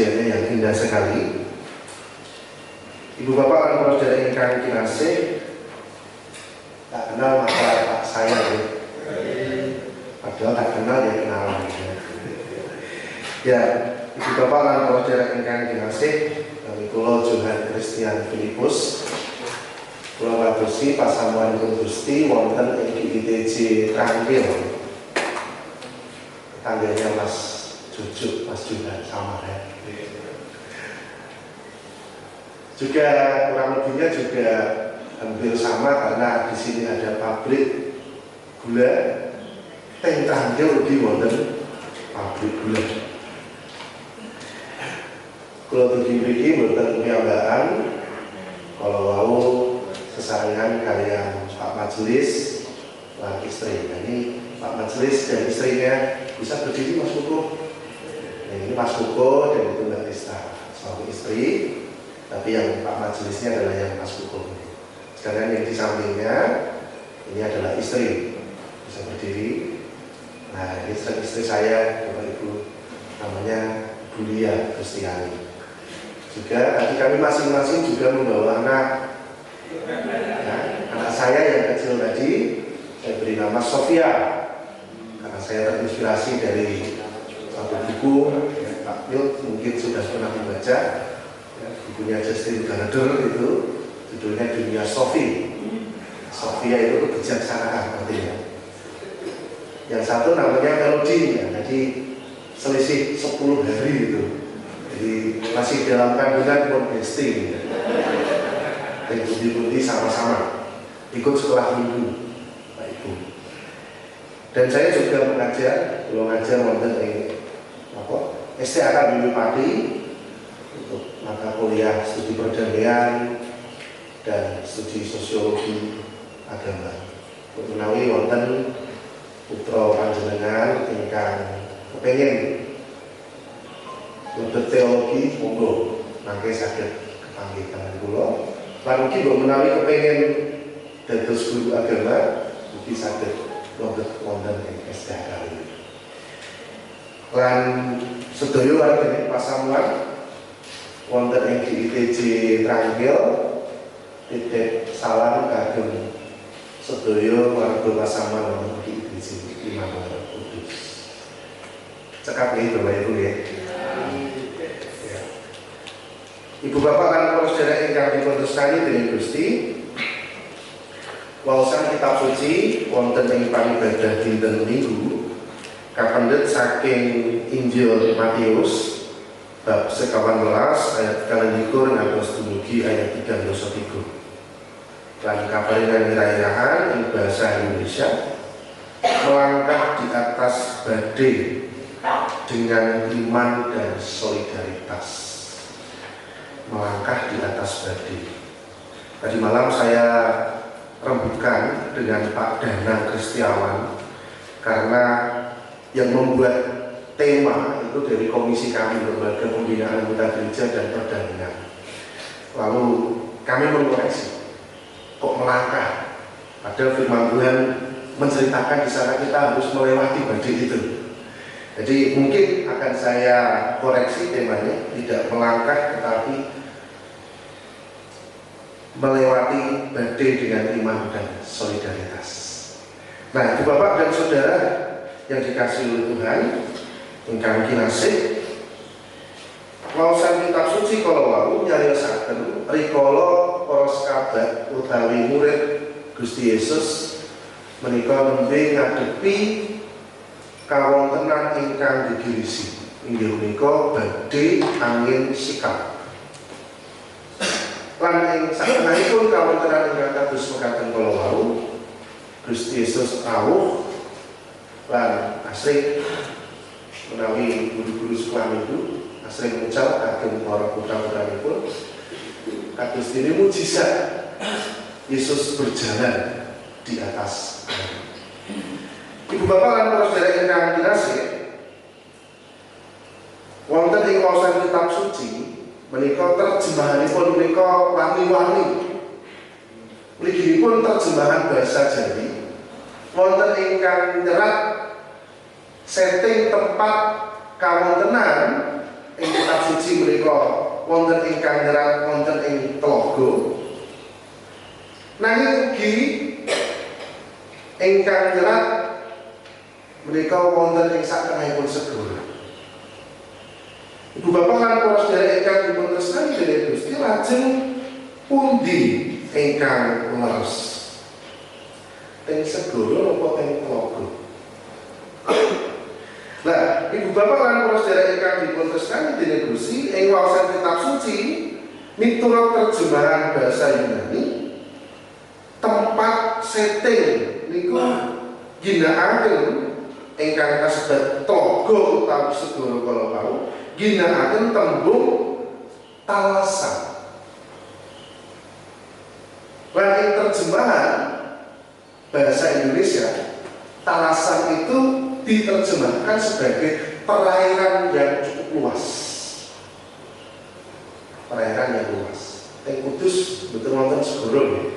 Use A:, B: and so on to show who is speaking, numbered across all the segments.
A: pujiannya yang indah sekali. Ibu bapak dan saudara ingkang kinasih, tak kenal maka pak saya ya. Padahal tak kenal ya kenalan. Ya, ibu bapak dan saudara ingkang kinasih, kami kula Johan Christian Filipus. Kula wadosi pasamuan Gusti wonten ing ITJ Trangkil. Tangganya Mas Jujuk, Mas Johan sama ya. Juga kurang lebihnya juga hampir sama karena di sini ada pabrik gula. Teng Trangkil ugi wonten pabrik gula. Kula tuju mriki mboten piyambakan kalau wau sesarengan kalian Pak Majelis lan istri. Nah, ini Pak Majelis dan istrinya bisa berdiri Mas Kuko. Nah, ini Mas Kuko dan itu Mbak Tista, suami istri. Tapi yang Pak Majelisnya adalah yang Mas Kuko. Sedangkan yang di sampingnya ini adalah istri, bisa berdiri. Nah, ini istri saya, Bapak Ibu, namanya Bu Lia Kristiani. Juga tadi kami masing-masing juga membawa anak. Nah, anak saya yang kecil tadi saya beri nama Sofia karena saya terinspirasi dari satu buku ya, Pak Yud mungkin sudah pernah membaca ya, bukunya Justin Gardner itu judulnya Dunia Sofi. Sofia itu kebijaksanaan artinya. Yang satu namanya Melody ya, jadi selisih 10 hari itu. Jadi masih dalam kandungan podcasting ya. Dan budi-budi sama-sama ikut sekolah minggu Pak Ibu. Dan saya juga mengajar, belum ngajar wonten ing SD Akademi Pati untuk mata kuliah studi perdamaian dan studi sosiologi agama. Menawi wonten putra panjenengan ingkang kepengin lebet teologi monggo mangke saged kepanggih kalian kula. Lan ugi mbok menawi kepengin dados guru agama ugi saged lebet wonten ing SDA. Lan sedaya warga pasamuan wonten ing ITJ Trangkil titip salam kagem sedaya warga pasamuan wonten ing ITJ Imam Kudus. Cekap nggih Bapak Ibu ya. Ibu bapak lan para sedherek ingkang dipun tresnani dening Gusti, waosan kitab suci wonten ing panibadah dinten Minggu kapendhet saking Injil Matius bab 18 ayat 21 ngantos dumugi ayat 33. Lan kaparingan ira-irahan ing basa Indonesia melangkah di atas badai dengan iman dan solidaritas. Melangkah di atas badai. Tadi malam saya rembukan dengan Pak Danang Kristiawan karena yang membuat tema itu dari komisi kami Lembaga Pembinaan Anggota Gereja dan Perdamaian. Lalu kami mengoreksi, kok melangkah? Padahal firman Tuhan menceritakan di sana kita harus melewati badai itu. Jadi mungkin akan saya koreksi temanya, tidak melangkah tetapi melewati badai dengan iman dan solidaritas. Nah, Ibu Bapak dan Saudara yang dikasihi oleh Tuhan, ingkang kinasih, waosan kitab suci kala wau nyariosaken rikala para sekabat utawi murid Gusti Yesus menika nembe ngadepi kawontenan ingkang gegirisi, inggih menika badai angin sikap. Lan ing satenahipun kawontenan ingkang kados mekaten kala wau, Gusti Yesus rawuh lan asring menawi guru-guru sekolah minggu asring mucal kagem para putra-putranipun kados dene mujizat Yesus berjalan di atas air. Ibu bapak lan para sedherek ingkang kinasih, wonten ing waosan kitab suci menika terjemahanipun menika wangi-wangi. Mliginipun terjemahan bahasa Jawi wonten ingkang nyerat setting tempat kawontenan ing kitab suci menika wonten ingkang nyerat wonten ing telaga. Nanging ugi ingkang nyerat menika wonten ing saktenahipun segara. Ibu bapak lan para sedherek ingkang dipun tresnani dening Gusti, lajeng pundi ingkang leres? Teng segara napa teng telaga? Nah, ibu bapak lan para sedherek ingkang dipun tresnani dening Gusti, ing waosan kitab suci miturut terjemahan basa Yunani, tempat setting niku ginakaken ingkang kasebat tlaga utawi segara kala wau, ginakaken tembung talasan. Lan ing terjemahan bahasa Indonesia, talasan itu diterjemahkan sebagai perairan yang cukup luas. Perairan yang luas. Ing Kudus betul wonten segara nggih.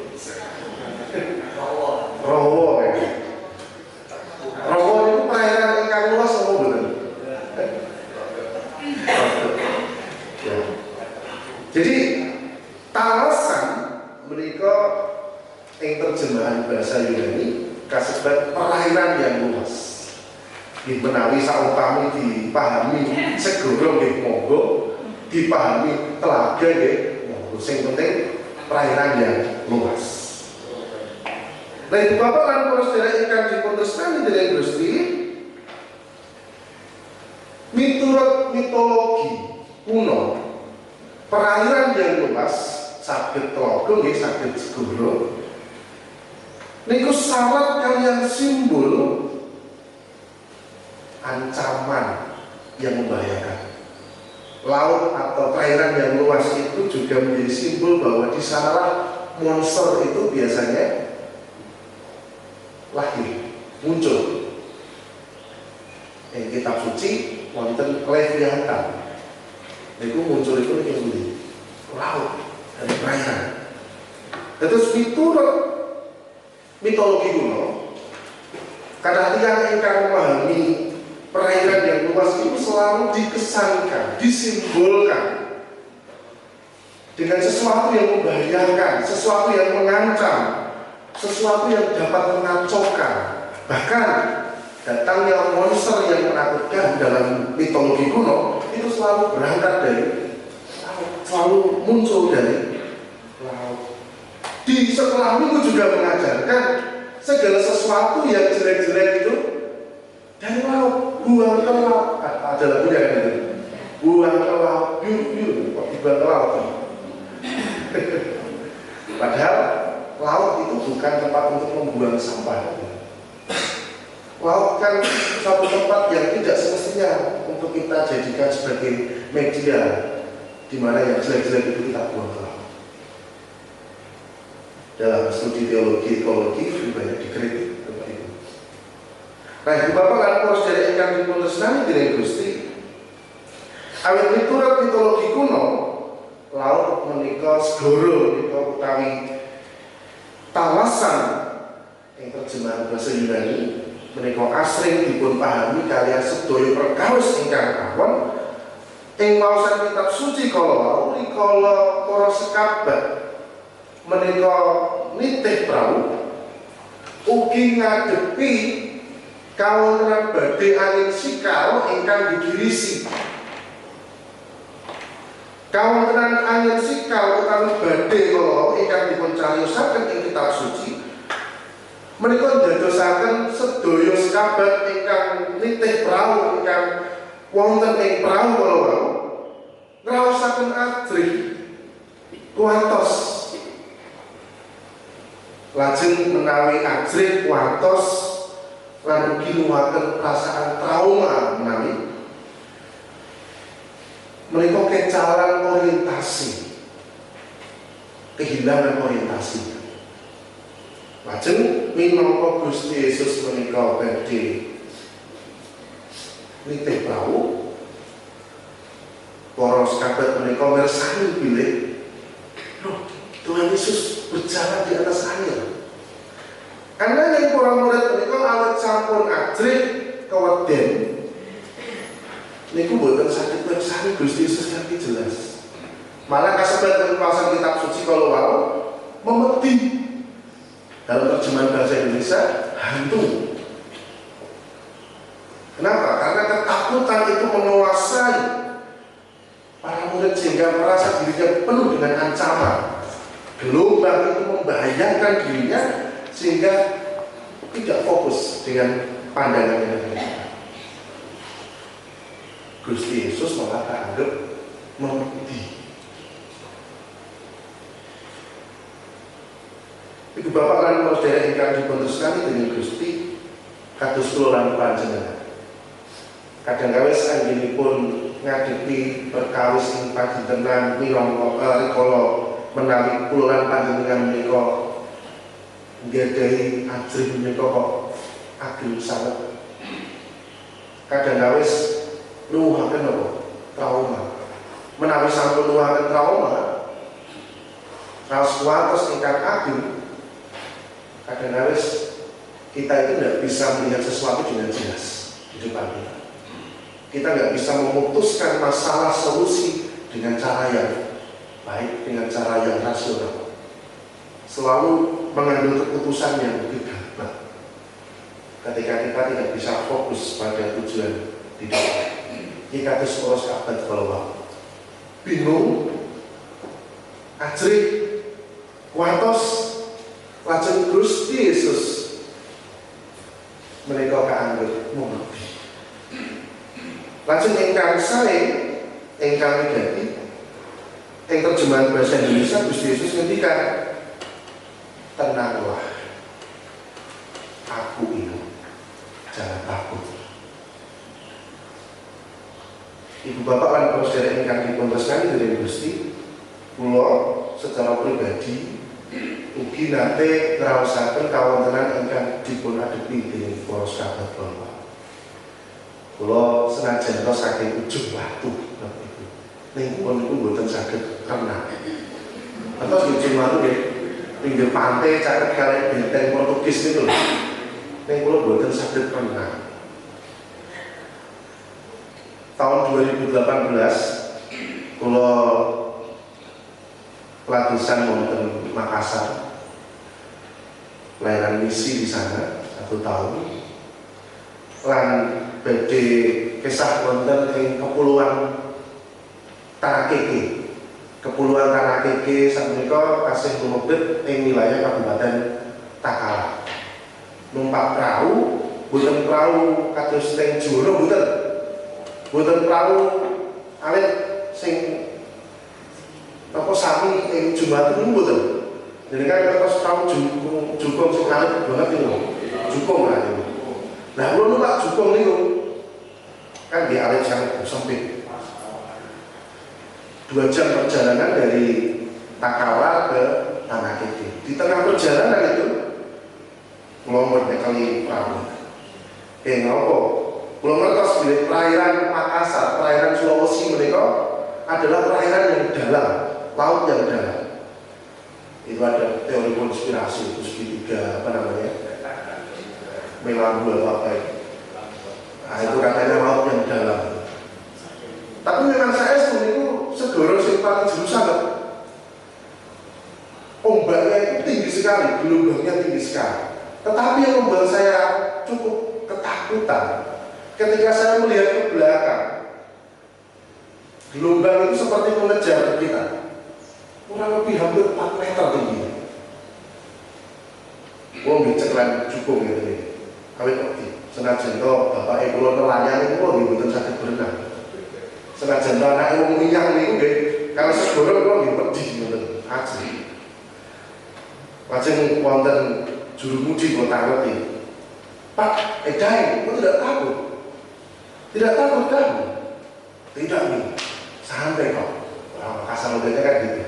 A: Rawa ya. Rawa itu perairan ingkang luas apa mboten? Ya. Jadi talasan menika ing terjemahan bahasa Yunani kasebat perairan yang luas. Nggih menawi saupami dipahami segara nggih monggo, dipahami telaga nggih monggo. Sing penting perairan yang luas. Nah, ibu bapak lan para sedherek ingkang dipun tresnani dening Gusti, miturut mitologi kuno, perairan yang luas saged telaga nggih saged segara niku syarat kaliyan simbol ancaman yang membahayakan. Laut atau perairan yang luas itu juga menjadi simbol bahwa di sanalah monster itu biasanya lahir, muncul. Yang kitab suci wonten Leviathan. Itu muncul itu di laut dan perairan. Terus miturut mitologi kuno, karena tiang ingkang memahami perairan yang luas itu selalu dikesankan, disimbolkan dengan sesuatu yang membahayakan, sesuatu yang mengancam, sesuatu yang dapat mengacaukan. Bahkan datangnya monster yang menakutkan dalam mitologi kuno itu selalu berangkat dari laut, selalu muncul dari laut. Di sekolah minggu juga mengajarkan segala sesuatu yang jelek-jelek itu dari laut, buang ke laut. Ada lagunya kan itu, buang ke laut, yuk, kok dibuang ke laut? Padahal laut itu bukan tempat untuk membuang sampah. Laut kan suatu tempat yang tidak semestinya untuk kita jadikan sebagai media di mana yang jelek-jelek itu kita buang ke laut. Dalam studi teologi ekologi banyak dikritik tentang itu. Nah, ibu bapak lan para sedherek ingkang dipun tresnani dening Gusti, awit miturut mitologi kuno, laut menika segara menika utawi talasan yang terjemahan bahasa Yunani menika asring dipun pahami kaliyan sedaya perkawis ingkang awon ing maosan kitab suci kala wau rikala para sekabat menika nitih prau ugi ngadepi kawontenan badhe angin sikal ingkang digirisi. Kawontenan angin sikal utawi badhe kala ingkang dipun cariyosaken ing kitab suci menika ndadosaken sedaya sekabat ingkang nitih prau ingkang wonten ing prau kala wau ngraosaken ajrih kuatos. Lajeng menawi ajrih kuatos lan ugi nuwuhaken perasaan trauma menika kecalan orientasi, kehilangan orientasi. Lajeng minangka Gusti Yesus menika badhe nitih prau, para sekabat menika mirsani bilih, loh, Tuhan Yesus berjalan di atas air. Karena yang para murid menika awet sampun ajrih keweden, niku mboten saged mirsani Gusti Yesus kanthi jelas. Malah kasebat kawasan kitab suci kalau wau memedi. Dalam terjemahan bahasa Indonesia, hantu. Kenapa? Karena ketakutan itu menguasai para murid sehingga merasa dirinya penuh dengan ancaman. Gelombang itu membahayakan dirinya sehingga tidak fokus dengan pandangan yang ada. Gusti Yesus malah dianggap memedi. Ibu bapak lan saudara ingkang dipuntersani dening Gusti kados kula lan panjenengan. Kadang kawis anggenipun ngadepi perkawis ing padintenan minangka rikala menawi kula lan panjenengan menika nggadahi ajrih menika kok ageng sanget. Kadang kawis nuwuhaken apa? Trauma. Menawi sampun nuwuhaken trauma, raos kuwatos ingkang ageng, kadang harus kita itu tidak bisa melihat sesuatu dengan jelas di depan kita. Kita nggak bisa memutuskan masalah solusi dengan cara yang baik, dengan cara yang rasional. Selalu mengambil keputusan yang gegabah ketika kita tidak bisa fokus pada tujuan hidup. Jika itu sekolah sahabat kalau bingung, ajrih, kuatos, lajeng Gusti Yesus menika kaanggep mumedi. Lajeng ingkang sae ingkang wigati ing terjemahan bahasa Indonesia Gusti Yesus ngendikan, tenanglah, aku ini, jangan takut. Ibu bapak lan saudara ingkang dipuntersani dening Gusti, kula secara pribadi ugi nate ngraosaken kawontenan ingkang dipun adepi dening para sahabat kula. Kula senajan saking ujung watu niku. Ning pun niku mboten saged renang. Atos ujung watu nggih pinggir pantai caket kali benteng Portugis niku lho. Ning kula mboten saged renang. Tahun 2018 kula pelatihan wonten Makassar, layanan misi di sana 1 tahun. Lan badhe kisah wonten ing Kepulauan Tarakeke. Kepulauan Tarakeke sapunika kasih lumebet ing wilayah Kabupaten Takala. Numpak perahu, boten perahu kados teng Jolo boten. Boten perahu alit sing apa sami ing Jumat niku mboten. Jadi kan terus perahu jukung sing alit banget niku. Jukung lah niku. Nah, kula numpak jukung niku kan di alit sangat sempit. 2 jam perjalanan dari Takala ke Tarakeke. Di tengah perjalanan itu kula nekali perahu. Ngopo? Kula ngertos bilih perairan Makassar, perairan Sulawesi menika adalah perairan yang dalam, laut yang dalam. Itu ada teori konspirasi, segitiga apa namanya, Melambu apa itu. Nah, itu katanya laut yang dalam. Tapi memang saya itu segoro sing paling jero sangat. Ombaknya itu tinggi sekali, gelombangnya tinggi sekali. Tetapi yang membuat saya cukup ketakutan ketika saya melihat ke belakang. Gelombang itu seperti mengejar kita, kurang lebih hampir 4 meter tinggi. Wong diceklan jukung gitu nih. Awet ngerti, senajan to bapak ibu nelayan itu wong mboten saged berenang. Senajan to anak wong minyak niku nggih, kalau segoro kula nggih pedih ngoten, ajeng. Lajeng wonten juru mudi kula ngerti. Pak, Dai, kok tidak takut? Tidak takut kamu? Tidak nih, santai kok. Orang Makassar udahnya kan gitu.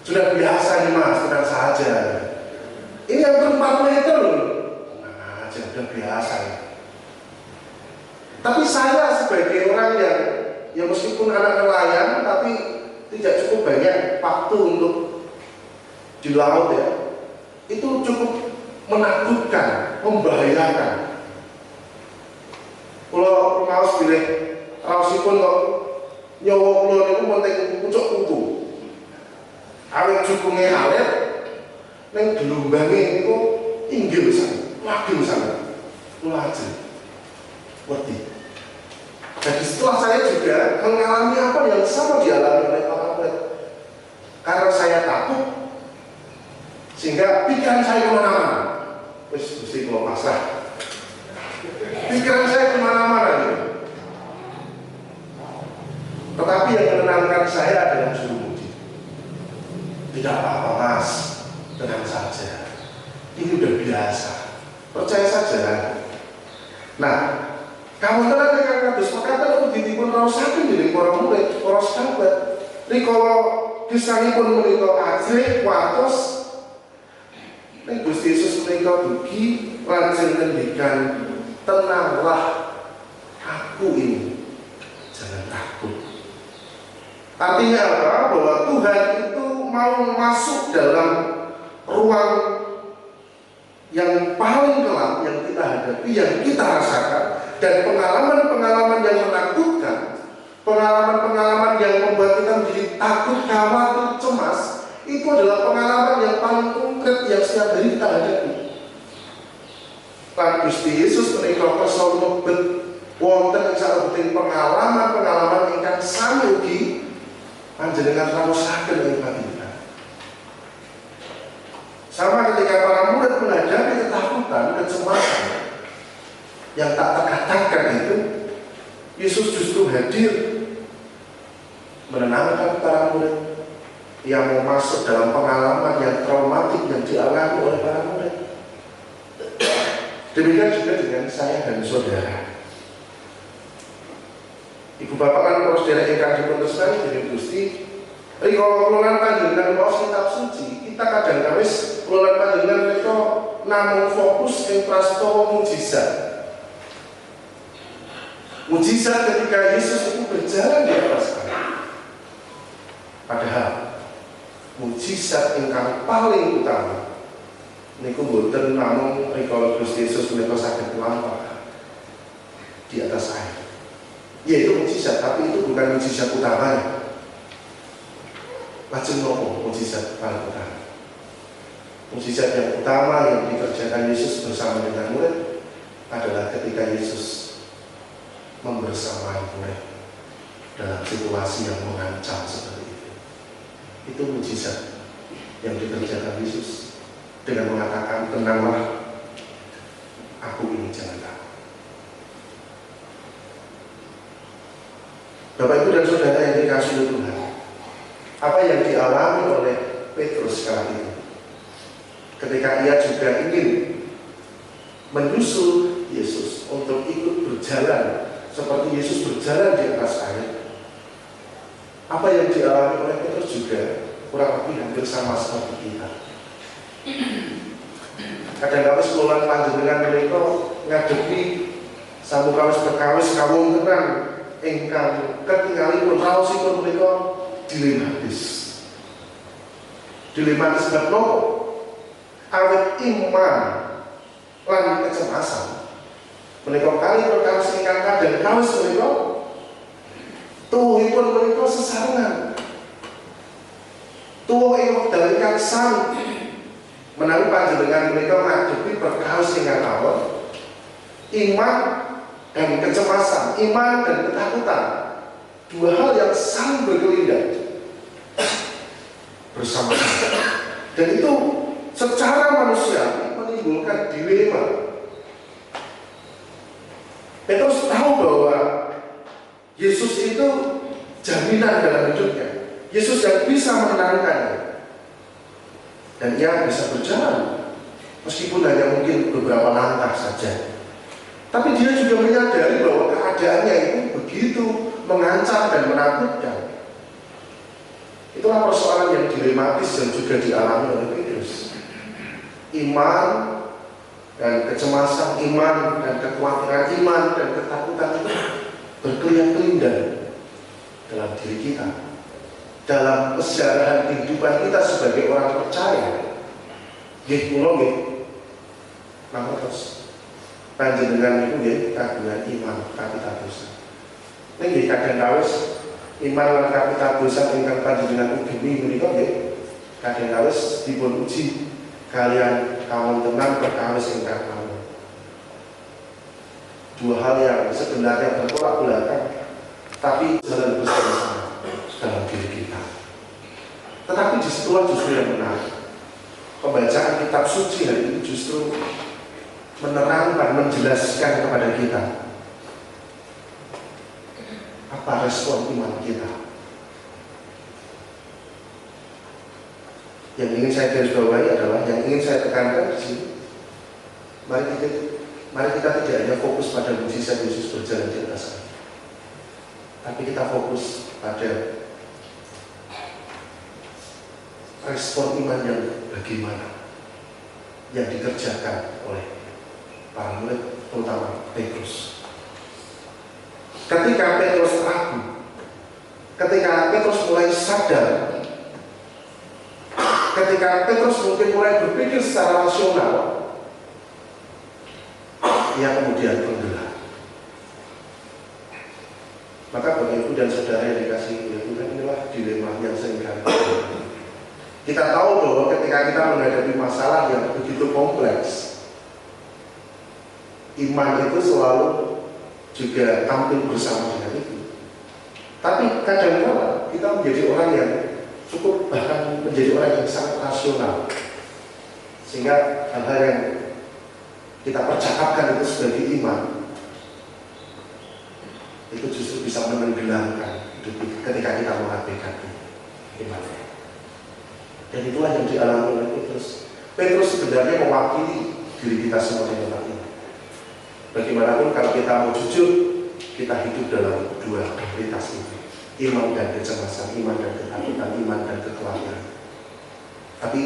A: Sudah biasa nih mas, tenang saja. Ini yang 4 meter loh. Tenang aja, udah biasa ya. Tapi saya sebagai orang yang meskipun anak nelayan, tapi tidak cukup banyak waktu untuk di laut ya. Itu cukup menakutkan, membahayakan. Kalau ngaos pilih raosipun kok nyawa kula niku penting pucuk kuku. Awet jukunge alit ning gelombange niku inggil sanget, lageng sanget. Kula ajeng wedi. Jadi setelah saya juga mengalami apa yang sama dialami oleh para murid, karena saya takut sehingga pikiran saya kemana-mana. Wis Gusti kula pasrah. Pikiran saya kemana-mana gitu. Tetapi yang menenangkan saya adalah juru muji. Tidak apa-apa Mas, tenang saja. Ini udah biasa. Percaya saja. Nah, kamu tenang dengan kados mekaten ugi dipun raosaken dening para murid, para sahabat. Rikala gesangipun menika ajrih watos ning Gusti Yesus menika dugi lajeng ngendikan, tenanglah, aku ini, jangan takut. Artinya apa? Bahwa Tuhan itu mau masuk dalam ruang yang paling gelap yang kita hadapi, yang kita rasakan, dan pengalaman-pengalaman yang menakutkan, pengalaman-pengalaman yang membuat kita menjadi takut, khawatir, cemas, itu adalah pengalaman yang paling konkret yang setiap hari kita hadapi. Lan Gusti Yesus menika kersa mlebet wonten ing salebetipun pengalaman-pengalaman ingkang sami ugi panjenengan raosaken ing patinipun. Sama ketika para murid menghadapi ketakutan, kecemasan yang tak terkatakan itu, Yesus justru hadir menenangkan para murid yang mau masuk dalam pengalaman yang traumatik yang dialami oleh para murid. Demikian juga dengan saya dan saudara. Ibu bapak lan para sedherek ingkang dipuntersani dening Gusti, rikala kula panjenengan maos kitab suci, kita kadang kawis kula panjenengan menika namung fokus ing prastawa mujizat. Mujizat ketika Yesus itu berjalan di atas air. Padahal mujizat ingkang paling utama niku boten namung rikala Gusti Yesus menika saged mlampah di atas air. Yaitu mujizat, tapi itu bukan mujizat utamanya. Lajeng nopo mujizat paling utama? Mujizat yang utama yang dikerjakan Yesus bersama dengan murid adalah ketika Yesus membersamai murid dalam situasi yang mengancam seperti itu. Itu mujizat yang dikerjakan Yesus dengan mengatakan, tenanglah, aku ini jangan takut. Bapak Ibu dan Saudara yang dikasihi Tuhan, apa yang dialami oleh Petrus kali ini ketika ia juga ingin menyusul Yesus untuk ikut berjalan seperti Yesus berjalan di atas air, apa yang dialami oleh Petrus juga kurang lebih hampir sama seperti kita. Kadang-kadang sekolah panjenengan mereka ngadepi sabu kawis kawung tenang ingkang ketinggalipun raosipun menika dilematis. Dilematis sebab nopo? Awet iman lan kecemasan. Menika kali perkawis ingkang kadang kawis menika tuwuhipun menika sesarengan. Tuwuh ing wekdal ingkang sami menawi panjenengan menika ngadepi perkawis ingkang awet, iman dan kecemasan, iman dan ketakutan, dua hal yang saling berkelindan bersama-sama. Dan itu secara manusia menimbulkan dilema. Petrus tahu bahwa Yesus itu jaminan dalam hidupnya, Yesus yang bisa menenangkannya, dan ia bisa berjalan meskipun hanya mungkin beberapa langkah saja. Tapi dia juga menyadari bahwa keadaannya itu begitu mengancam dan menakutkan. Itulah persoalan yang dilematis yang juga dialami oleh Petrus. Iman dan kecemasan, iman dan kekhawatiran, iman dan ketakutan itu berkelindan dalam diri kita, dalam kesejarahan kehidupan kita sebagai orang percaya. Nggih kula nggih namun terus panjenengan itu nggih kagungan iman kapitadosa. Nggih kadang kawis iman lan kapitadosan ingkang panjenengan ugemi menika nggih kadang kawis dipun uji kalian kawontenan perkawis ingkang kawula. Dua hal yang sebenarnya bertolak belakang, tapi jalan bersama dalam diri kita. Tetapi disitulah justru yang menarik. Pembacaan kitab suci hari ini justru menerangkan, menjelaskan kepada kita apa respon iman kita. Yang ingin saya garis bawahi adalah, yang ingin saya tekankan di sini, mari kita tidak hanya fokus pada mukjizat Yesus berjalan di atas air, tapi kita fokus pada respon iman yang bagaimana yang dikerjakan oleh para murid, terutama Petrus. Ketika Petrus ragu, ketika Petrus mulai sadar, ketika Petrus mungkin mulai berpikir secara rasional, ia kemudian tenggelam. Maka Bapak Ibu dan Saudara yang dikasihi oleh Tuhan, inilah dilema yang seringkali kita tahu bahwa ketika kita menghadapi masalah yang begitu kompleks, iman itu selalu juga tampil bersama dengan itu. Tapi kadang-kadang kita menjadi orang yang cukup, bahkan menjadi orang yang sangat rasional, sehingga hal-hal yang kita percakapkan itu sebagai iman itu justru bisa menenggelamkan hidup ketika kita mengabaikan iman. Dan itulah yang dialami oleh Petrus. Petrus sebenarnya mewakili diri kita semua di tempat ini. Bagaimanapun kalau kita mau jujur, kita hidup dalam dua realitas itu, iman dan kecemasan, iman dan ketakutan, iman dan kekhawatiran. Tapi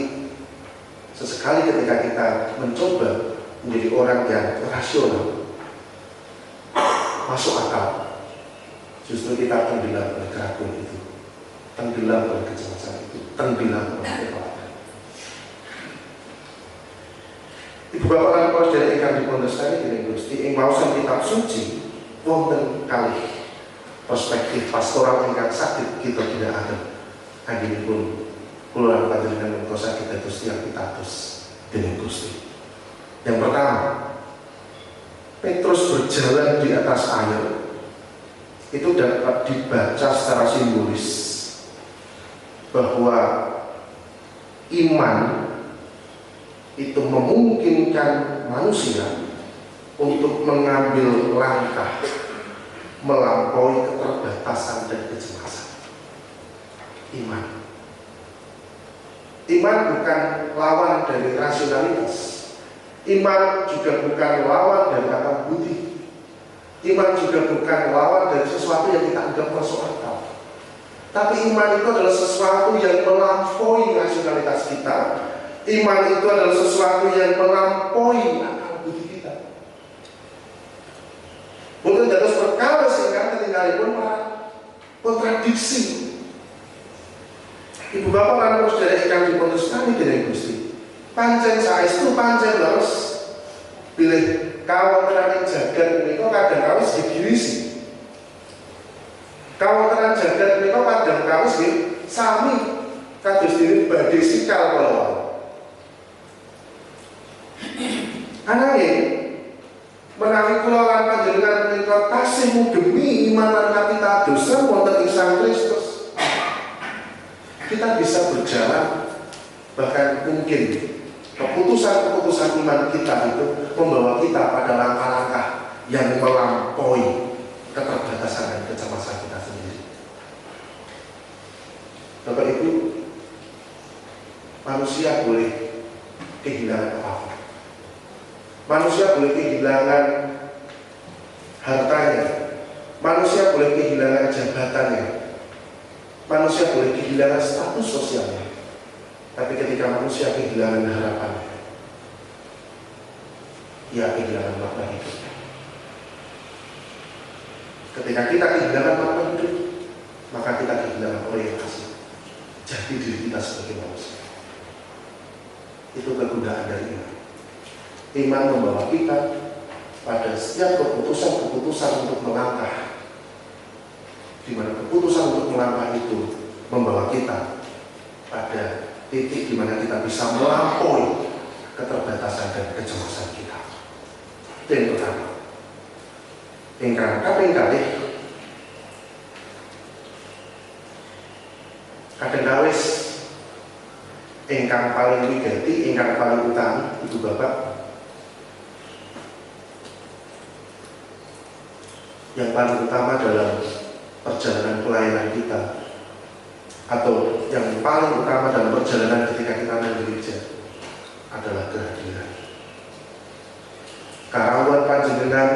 A: sesekali ketika kita mencoba menjadi orang yang rasional, masuk akal, justru kita tenggelam oleh keraguan itu, tenggelam oleh kecemasan itu, tenggelam oleh kekhawatiran. Ibu bapak lan sedherek ingkang dipun tresnani dening Gusti, ing maosan kitab suci wonten kalih perspektif pastoral ingkang saged kita tidak ada. Anggenipun kula lan panjenengan menika saged dados tiyang pitados dening Gusti. Yang pertama, Petrus berjalan di atas air itu dapat dibaca secara simbolis bahwa iman itu memungkinkan manusia untuk mengambil langkah melampaui keterbatasan dan kecemasan. Iman bukan lawan dari rasionalitas. Iman juga bukan lawan dari akal budi. Iman juga bukan lawan dari sesuatu yang kita anggap masuk akal. Tapi iman itu adalah sesuatu yang melampaui rasionalitas kita. Iman itu adalah sesuatu yang melampaui akal budi kita. Bukan dados perkara sehingga ketinggalipun kontradiksi. Ibu bapak lan sedherek ingkang dipun tresnani dening Gusti, pancen saestu pancen leres bilih kawontenan jagat menika kadang kawis digirisi. Kawontenan jagat menika kadang kawis nggih sami kados dene badhe sikal kala. Ananging menawi kula lan panjenengan menika tasih ngugemi iman lan kapitadosan wonten ing Sang Kristus, kita bisa berjalan, bahkan mungkin keputusan-keputusan iman kita itu membawa kita pada langkah-langkah yang melampaui keterbatasan dan kecemasan kita sendiri. Bapak Ibu, manusia boleh kehilangan apa-apa. Manusia boleh kehilangan hartanya, manusia boleh kehilangan jabatannya, manusia boleh kehilangan status sosialnya. Tapi ketika manusia kehilangan harapan, ia kehilangan makna hidup. Ketika kita kehilangan makna hidup, maka kita kehilangan orientasi jati diri kita sebagai manusia. Itu kegunaan dari iman. Iman membawa kita pada setiap keputusan-keputusan untuk melangkah di mana keputusan untuk melangkah itu membawa kita pada titik di mana kita bisa melampaui keterbatasan dan kecemasan kita. Itu yang pertama. Ingkang kaping kalih, kadang kawis ingkang paling wigati, ingkang paling utama itu Bapak, yang paling utama dalam perjalanan pelayanan kita, atau yang paling utama dalam perjalanan ketika kita nang gereja adalah kehadiran. Karawuhan panjenengan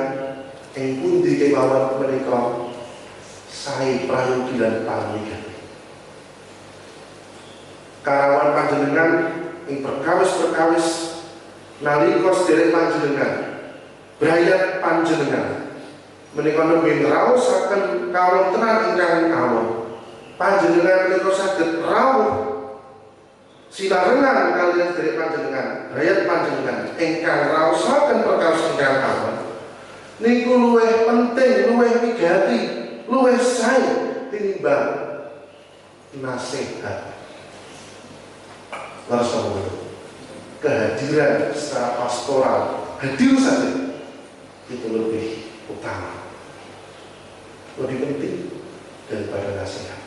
A: ing pundi kemawon menika sae prayogi lan pamigati. Karawuhan panjenengan ing perkawis-perkawis nalika sederek panjenengan brayat panjenengan menika nembe ngraosaken kawontenan ingkang awon. Panjenengan menika saged rawuh sinarengan kaliyan sederek panjenengan brayat panjenengan ingkang ngraosaken perkawis ingkang awon niku luwih penting, luwih wigati, luwih sae tinimbang nasihat. Laras kehadiran secara pastoral, hadir saja itu lebih utama, lebih penting daripada nasihat.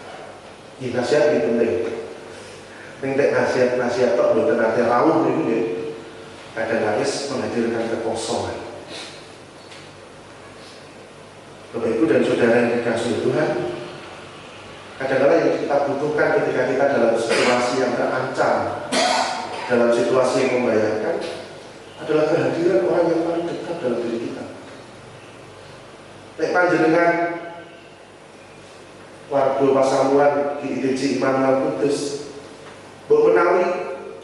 A: Ini nasihat lebih penting. Nek nasihat tok mboten nate rawuh niku nggih kadang-kadang menghadirkan kekosongan. Bapak Ibu dan Saudara yang dikasihi Tuhan, kadang-kadang yang kita butuhkan ketika kita dalam situasi yang terancam, dalam situasi yang membahayakan, adalah kehadiran orang yang paling dekat dalam diri kita. Nek panjenengan warga Pasamuan di IDJ Immanuel Kudus, mbok menawi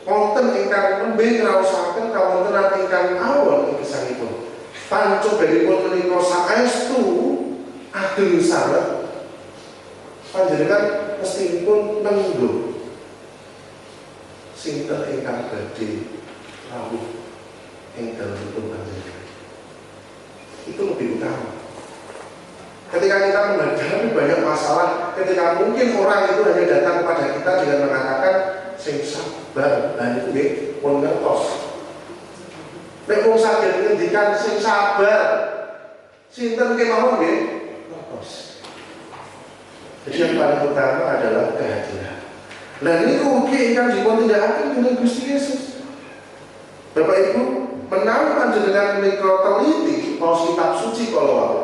A: wonten ingkang nembe ngraosaken kawontenan ingkang awon ing gesangipun. Pancobelipun menika saestu ageng sanget, panjenengan mestipun nenggo sinten ingkang badhe rawuh ing dalemipun panjenengan. Itu lebih utama. Ketika kita menghadapi banyak masalah, ketika mungkin orang itu hanya datang kepada kita dengan mengatakan sing sabar, dan itu nggih pun ngertos. Nek wong saged ngendikan sing sabar, sinten kemawon nggih ngertos. Jadi yang paling utama adalah kehadiran. Lah niku ugi ingkang dipun tindakaken dening Gusti Yesus. Bapak Ibu, menawi panjenengan menika teliti maos kitab suci kala wau,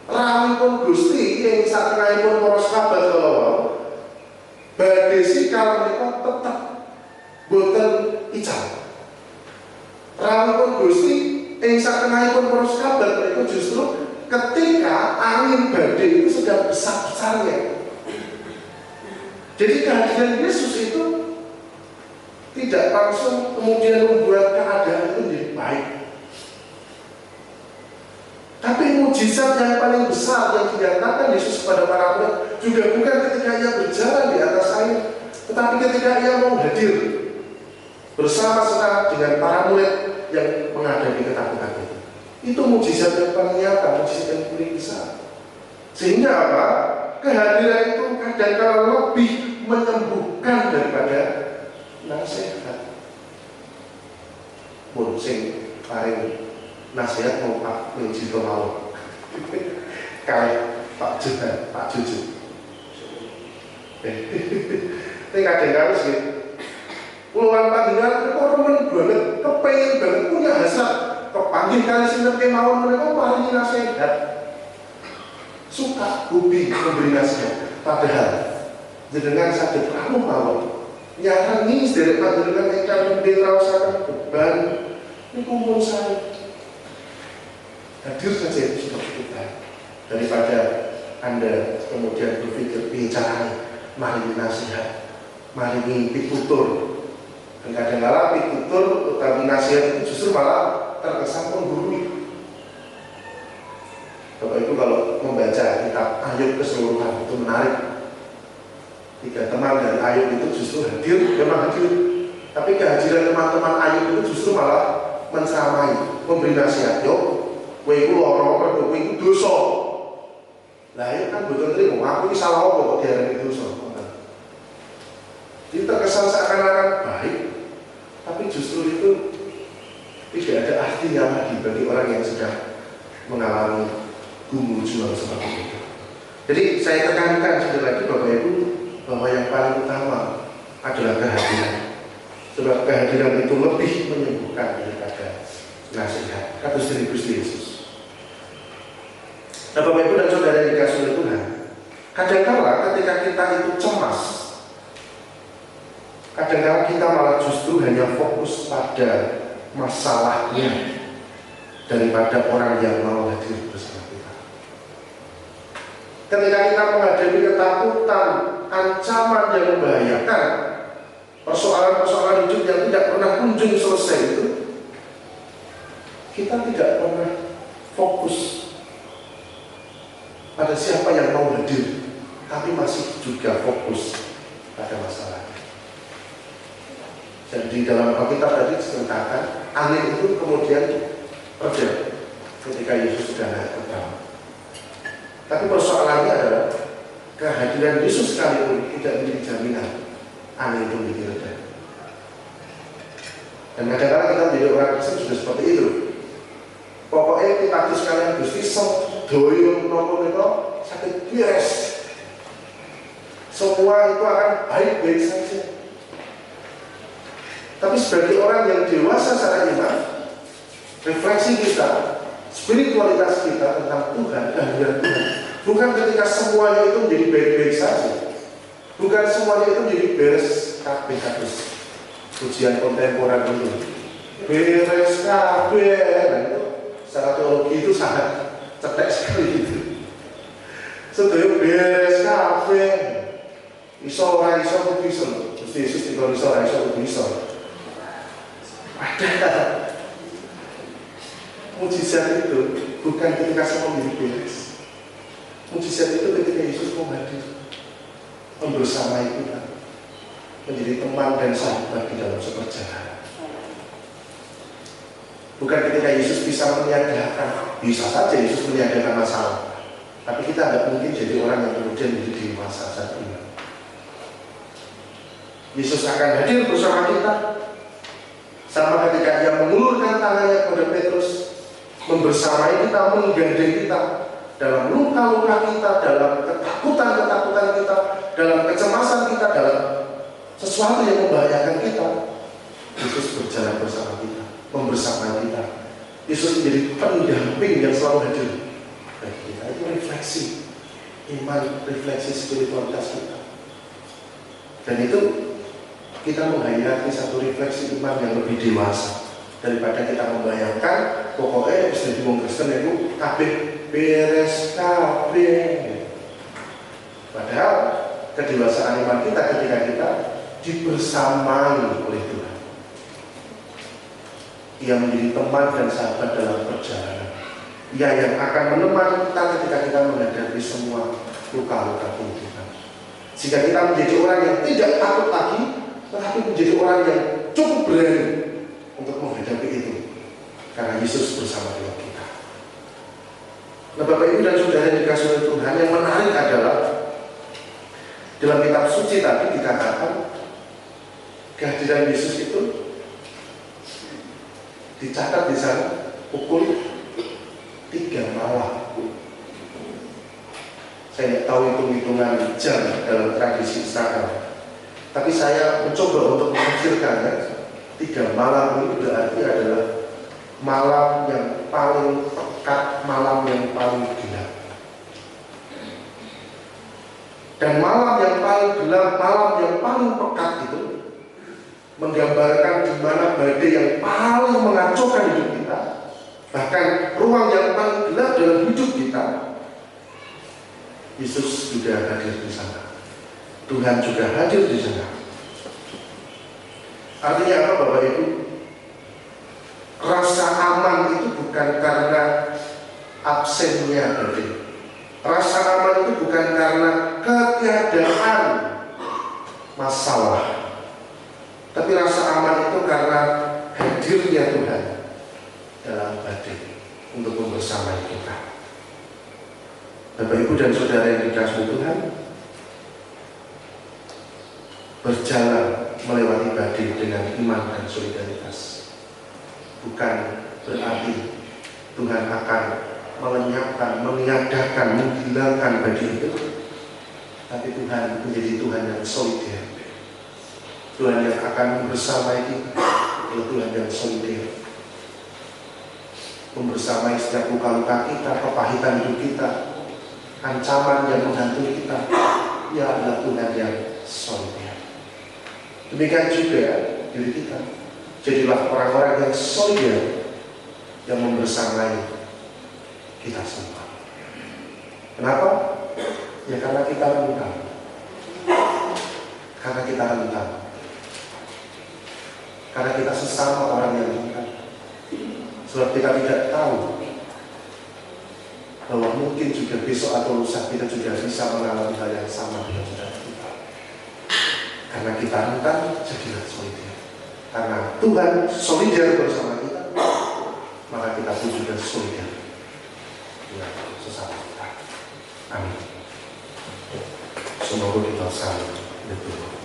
A: rawuhipun Gusti ing satengahipun para sahabat kala wau, badhe sikal menika tetep boten ical. Rawuhipun Gusti ing satengahipun para sahabat menika justru ketika angin badai itu sedang besar-besarnya. Jadi kehadiran Yesus itu tidak langsung kemudian membuat keadaan itu menjadi baik. Tapi mujizat yang paling besar yang dinyatakan Yesus kepada para murid juga bukan ketika ia berjalan di atas air, tetapi ketika ia mau hadir bersama-sama dengan para murid yang menghadapi ketakutan itu. Itu mujizat yang paling nyata, mujizat yang paling besar. Sehingga apa? Kehadiran itu kadang-kadang lebih menyembuhkan daripada nasihat. Pun sing paling nasihat mau Pak Minjito mau kayak Pak Juhan, Pak Juju. Ini kadang-kadang sih puluhan panjenengan kok remen banget, kepengen banget, punya hasrat kepanggih kali sinten kemawon mereka paling nasihat, suka hobi memberi nasihat. Padahal jenengan saged rawuh mawon nyarangi sederek panjenengan ingkang nembe ngraosaken beban niku mun saya hadir saja itu sudah cukup, daripada Anda kemudian berpikir bicara mari nasihat, mari pitutur. Dan kadang-kadang pitutur utawi nasihat itu justru malah terkesan menggurui. Bapak Ibu kalau membaca kitab Ayub keseluruhan itu menarik. 3 teman dari Ayub itu justru hadir, memang hadir. Tapi kehadiran teman-teman Ayub itu justru malah menceramai, memberi nasihat. Yo, kowe iku lara, kowe iku dosa. Lah ayo kan boten trimo, aku salah kok diarani dosa. Jadi terkesan seakan-akan baik, tapi justru itu tidak ada artinya lagi bagi orang yang sedang mengalami gumul jual seperti itu. Jadi saya tekankan sekali lagi Bapak Ibu bahwa yang paling utama adalah kehadiran. Sebab kehadiran itu lebih menyembuhkan daripada nasihat. Kata Gusti Yesus. Nah Bapak Ibu dan Saudara yang dikasihi oleh Tuhan, kadang-kala ketika kita itu cemas, kadang-kala kita malah justru hanya fokus pada masalahnya daripada orang yang mau hadir bersama kita. Ketika kita menghadapi ketakutan, ancaman yang membahayakan, persoalan-persoalan hidup yang tidak pernah kunjung selesai itu, kita tidak pernah fokus pada siapa yang mau hadir, tapi masih juga fokus pada masalah. Jadi dalam Alkitab tadi diceritakan, angin itu kemudian reda ketika Yesus sudah naik ke perahu. Tapi persoalannya adalah kehadiran Yesus sekalipun tidak menjadi jaminan angin itu menjadi reda. Dan kadang-kadang kita menjadi orang Kristen sudah seperti itu. Pokoknya kita harus sekalian Gusti doyong nomor itu sakit beres. Semua itu akan baik-baik saja. Tapi sebagai orang yang dewasa secara iman, refleksi kita, spiritualitas kita tentang Tuhan, kehadiran Tuhan, bukan ketika semuanya itu menjadi baik-baik saja, bukan semuanya itu menjadi beres kabeh kados ujian kontemporer itu beres kabeh. Nah, itu secara teologi itu sangat cetek sekali itu. Sedaya beres kabeh, iso ora iso kudu iso. Gusti Yesus dikon iso ora iso kudu iso. Ada mujizat itu bukan ketika semua menjadi beres. Mujizat itu ketika Yesus mau hadir, membersamai kita, menjadi teman dan sahabat di dalam seperjalanan. Bukan ketika Yesus bisa meniadakan, bisa saja Yesus meniadakan masalah, tapi kita tidak mungkin jadi orang yang kemudian menjadi dewasa saat ini. Yesus akan hadir bersama kita. Sama ketika Dia mengulurkan tangannya kepada Petrus, membersamai kita, menggandeng kita dalam luka-luka kita, dalam ketakutan-ketakutan kita, dalam kecemasan kita, dalam sesuatu yang membahayakan kita. Yesus berjalan bersama kita, membersamai kita. Yesus menjadi pendamping yang selalu hadir bagi kita. Itu refleksi iman, refleksi spiritualitas kita. Dan itu kita menghayati satu refleksi iman yang lebih dewasa daripada kita membayangkan pokoknya bisa diwong Kristen itu kabeh beres kabeh. Padahal kedewasaan iman kita ketika kita dibersamai oleh Tuhan. Ia menjadi teman dan sahabat dalam perjalanan. Ia yang akan menemani kita ketika kita menghadapi semua luka-luka kehidupan. Jika kita menjadi orang yang tidak takut lagi, tetapi menjadi orang yang cukup berani untuk menghadapi itu, karena Yesus bersama dengan kita. Nah Bapak Ibu dan Saudara yang dikasihi oleh Tuhan, yang menarik adalah dalam kitab suci tadi dikatakan kehadiran Yesus itu dicatat di sana pukul 3 malam. Saya tidak tahu hitung-hitungan jam dalam tradisi Israel, tapi saya mencoba untuk menafsirkannya. 3 malam ini berarti adalah malam yang paling pekat, malam yang paling gelap. Dan malam yang paling gelap, malam yang paling pekat itu menggambarkan di mana badai yang paling mengacaukan hidup kita, bahkan ruang yang paling gelap dalam hidup kita. Yesus juga hadir di sana. Tuhan juga hadir di sana. Artinya apa Bapak Ibu? Rasa aman itu bukan karena absennya badai. Rasa aman itu bukan karena ketiadaan masalah, tapi rasa aman itu karena hadirnya Tuhan dalam badai untuk membersamai kita. Bapak Ibu dan Saudara yang dikasihi Tuhan, berjalan melewati badai dengan iman dan solidaritas. Bukan berarti Tuhan akan melenyapkan, meniadakan, menghilangkan badai itu, tapi Tuhan menjadi Tuhan yang solider. Tuhan yang akan membersamai kita, Tuhan yang solider, membersamai setiap luka-luka kita, kepahitan hidup kita, ancaman yang menghantui kita. Ia adalah Tuhan yang solider. Demikian juga diri kita. Jadilah orang-orang yang solider, yang membersamai kita semua. Kenapa? Ya karena kita rentan. Karena kita rentan. Karena kita sesama orang yang rentan. Sebab kita tidak tahu bahwa mungkin juga besok atau lusa kita juga bisa mengalami hal yang sama dengan saudara kita. Karena kita rentan, jadilah solider. Karena Tuhan solider bersama kita, maka kita pun juga solider dengan sesama kita. Amin. Semoga kita saling berdoa.